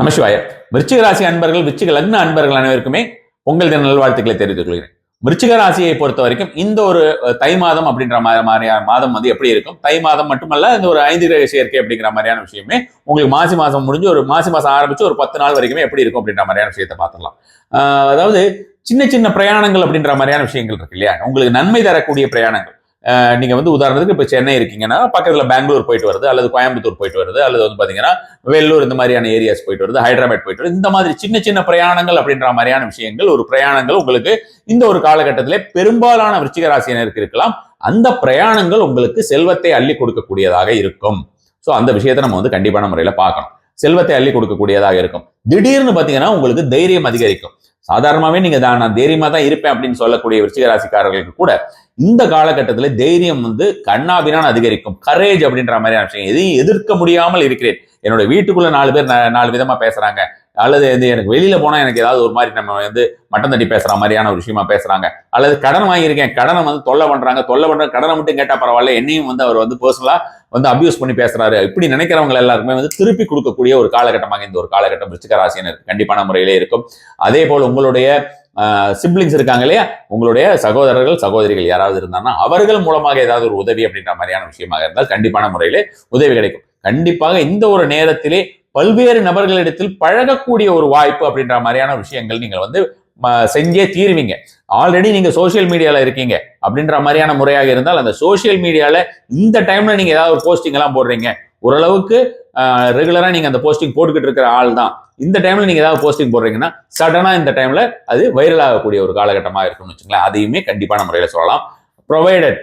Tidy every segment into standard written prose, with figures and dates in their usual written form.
நமசிவாய. விருச்சிக ராசி அன்பர்கள், விருச்சிக லக்ன அன்பர்கள் அனைவருக்குமே பொங்கல் தின நல்வாழ்த்துக்களை தெரிவித்துக் கொள்கிறேன். விருச்சிக ராசியை பொறுத்த வரைக்கும் இந்த ஒரு தை மாதம் அப்படின்ற மாதிரியான மாதம் வந்து எப்படி இருக்கும்? தை மாதம் மட்டுமல்ல, இந்த ஒரு 5 கிரக சேர்க்கை அப்படிங்கிற மாதிரியான விஷயமே உங்களுக்கு மாசி மாசம் முடிஞ்சு ஒரு மாசி மாசம் ஆரம்பிச்சு ஒரு 10 நாள் வரைக்குமே எப்படி இருக்கும் அப்படின்ற மாதிரியான விஷயத்தை பார்த்துடலாம். அதாவது சின்ன சின்ன பிரயாணங்கள் அப்படின்ற மாதிரியான விஷயங்கள் இருக்கு இல்லையா? உங்களுக்கு நன்மை தரக்கூடிய பிரயாணங்கள். நீங்க வந்து உதாரணத்துக்கு இப்ப சென்னை இருக்கீங்கன்னா பக்கத்துல பெங்களூர் போயிட்டு வருது, அல்லது கோயம்புத்தூர் போயிட்டு வருது, அல்லது வந்து பாத்தீங்கன்னா வெள்ளூர் இந்த மாதிரியான ஏரியாஸ் போயிட்டு வருது, ஹைதராபாத் போயிட்டு வருது. இந்த மாதிரி சின்ன சின்ன பிரயாணங்கள் அப்படின்ற மாதிரியான விஷயங்கள், ஒரு பிரயாணங்கள் உங்களுக்கு இந்த ஒரு காலகட்டத்திலே பெரும்பாலான விருச்சிக ராசியினருக்கு இருக்கலாம். அந்த பிரயாணங்கள் உங்களுக்கு செல்வத்தை அள்ளி கொடுக்கக்கூடியதாக இருக்கும். சோ அந்த விஷயத்தை நம்ம வந்து கண்டிப்பான முறையில பார்க்கணும். செல்வத்தை அள்ளி கொடுக்கக்கூடியதாக இருக்கும். திடீர்னு பாத்தீங்கன்னா உங்களுக்கு தைரியம் அதிகரிக்கும். சாதாரணமாவே நீங்க நான் தைரியமா தான் இருப்பேன் அப்படின்னு சொல்லக்கூடிய விருச்சிக ராசிக்காரர்களுக்கு கூட இந்த காலகட்டத்தில் தைரியம் வந்து கண்ணாபினான் அதிகரிக்கும். கரேஜ் அப்படின்ற மாதிரியான விஷயம், எதையும் எதிர்க்க முடியாமல் இருக்கிறேன். என்னோட வீட்டுக்குள்ள 4 பேர் 4 விதமா பேசுறாங்க, அல்லது எனக்கு வெளியில போனா எனக்கு ஏதாவது ஒரு மாதிரி நம்ம வந்து மட்டம் தட்டி பேசுற மாதிரியான ஒரு விஷயமா பேசுறாங்க, அல்லது கடன் வாங்கியிருக்கேன், கடனை வந்து தொல்லை பண்றாங்க, கடனை மட்டும் கேட்டா பரவாயில்ல, என்னையும் வந்து அவர் வந்து பர்சனலா வந்து அபியூஸ் பண்ணி பேசுறாரு, இப்படி நினைக்கிறவங்க எல்லாருக்குமே வந்து திருப்பி கொடுக்கக்கூடிய ஒரு காலகட்டமாக இந்த ஒரு காலகட்டம் விருச்சிக ராசியினர் கண்டிப்பான முறையிலே இருக்கும். அதே போல் உங்களுடைய சிப்ளிங்ஸ் இருக்காங்க இல்லையா, உங்களுடைய சகோதரர்கள் சகோதரிகள் யாராவது இருந்தாங்கன்னா அவர்கள் மூலமாக ஏதாவது ஒரு உதவி அப்படின்ற மாதிரியான விஷயமாக இருந்தால் கண்டிப்பான முறையிலே உதவி கிடைக்கும். கண்டிப்பாக இந்த ஒரு நேரத்திலே பல்வேறு நபர்களிடத்தில் பழகக்கூடிய ஒரு வாய்ப்பு அப்படின்ற மாதிரியான விஷயங்கள் நீங்கள் வந்து செஞ்சே தீர்வீங்க. ஆல்ரெடி நீங்க சோசியல் மீடியால இருக்கீங்க அப்படின்ற மாதிரியான முறையாக இருந்தால் அந்த சோசியல் மீடியால இந்த டைம்ல நீங்க ஏதாவது ஒரு போஸ்டிங் எல்லாம் போடுறீங்க, ஓரளவுக்கு ரெகுலரா நீங்க அந்த போஸ்டிங் போட்டுக்கிட்டு இருக்கிற ஆள் தான், இந்த டைம்ல நீங்க ஏதாவது போஸ்டிங் போடுறீங்கன்னா சடனா இந்த டைம்ல அது வைரல் ஆகக்கூடிய ஒரு காலகட்டமாக இருக்கும்னு வச்சுங்களேன். அதையுமே கண்டிப்பான முறையில சொல்லலாம். ப்ரொவைடட்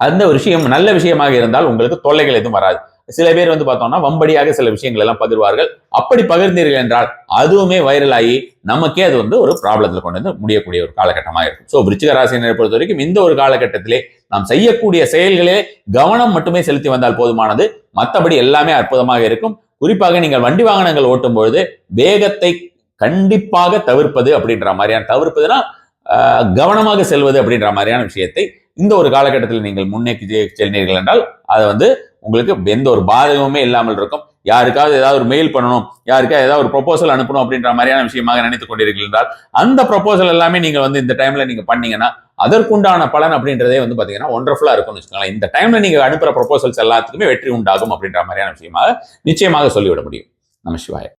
அந்த விஷயம் நல்ல விஷயமாக இருந்தால் உங்களுக்கு தொல்லைகள் எதுவும் வராது. சில பேர் வந்து பார்த்தோம்னா வம்படியாக சில விஷயங்கள் எல்லாம் பகிர்வார்கள். அப்படி பகிர்ந்தீர்கள் என்றால் அதுவுமே வைரல் ஆகி நமக்கே அது வந்து ஒரு ப்ராப்ளத்தில் கொண்டு வந்து முடியக்கூடிய ஒரு காலகட்டமாக இருக்கும். ஸோ விருச்சிக ராசியினரை பொறுத்த வரைக்கும் இந்த ஒரு காலகட்டத்திலே நாம் செய்யக்கூடிய செயல்களே கவனம் மட்டுமே செலுத்தி வந்தால் போதுமானது. மற்றபடி எல்லாமே அற்புதமாக இருக்கும். குறிப்பாக நீங்கள் வண்டி வாகனங்கள் ஓட்டும் பொழுது வேகத்தை கண்டிப்பாக தவிர்ப்பது அப்படின்ற மாதிரியான, தவிர்ப்பதுன்னா கவனமாக செல்வது அப்படின்ற மாதிரியான விஷயத்தை இந்த ஒரு காலகட்டத்தில் நீங்கள் முன்னேற்றி செல்வீர்கள் என்றால் அதை வந்து உங்களுக்கு எந்த ஒரு பாதகமுமே இல்லாமல் இருக்கும். யாருக்காவது ஏதாவது ஒரு மெயில் பண்ணணும், யாருக்காவது ஏதாவது ஒரு ப்ரொபோசல் அனுப்பணும் அப்படின்ற மாதிரியான விஷயமாக நினைத்துக் கொண்டிருக்கிறீர்கள் என்றால் அந்த ப்ரொபோசல் எல்லாமே நீங்க வந்து இந்த டைம்ல நீங்க பண்ணீங்கன்னா அதற்குண்டான பலன் அப்படின்றதே வந்து பாத்தீங்கன்னா ஒண்டர்ஃபுல்லா இருக்கும்னு வச்சுக்கோங்களேன். இந்த டைம்ல நீங்க அனுப்புற ப்ரொபோசல்ஸ் எல்லாத்துக்குமே வெற்றி உண்டாகும் அப்படின்ற மாதிரியான விஷயமாக நிச்சயமாக சொல்லிவிட முடியும். நமசிவாய.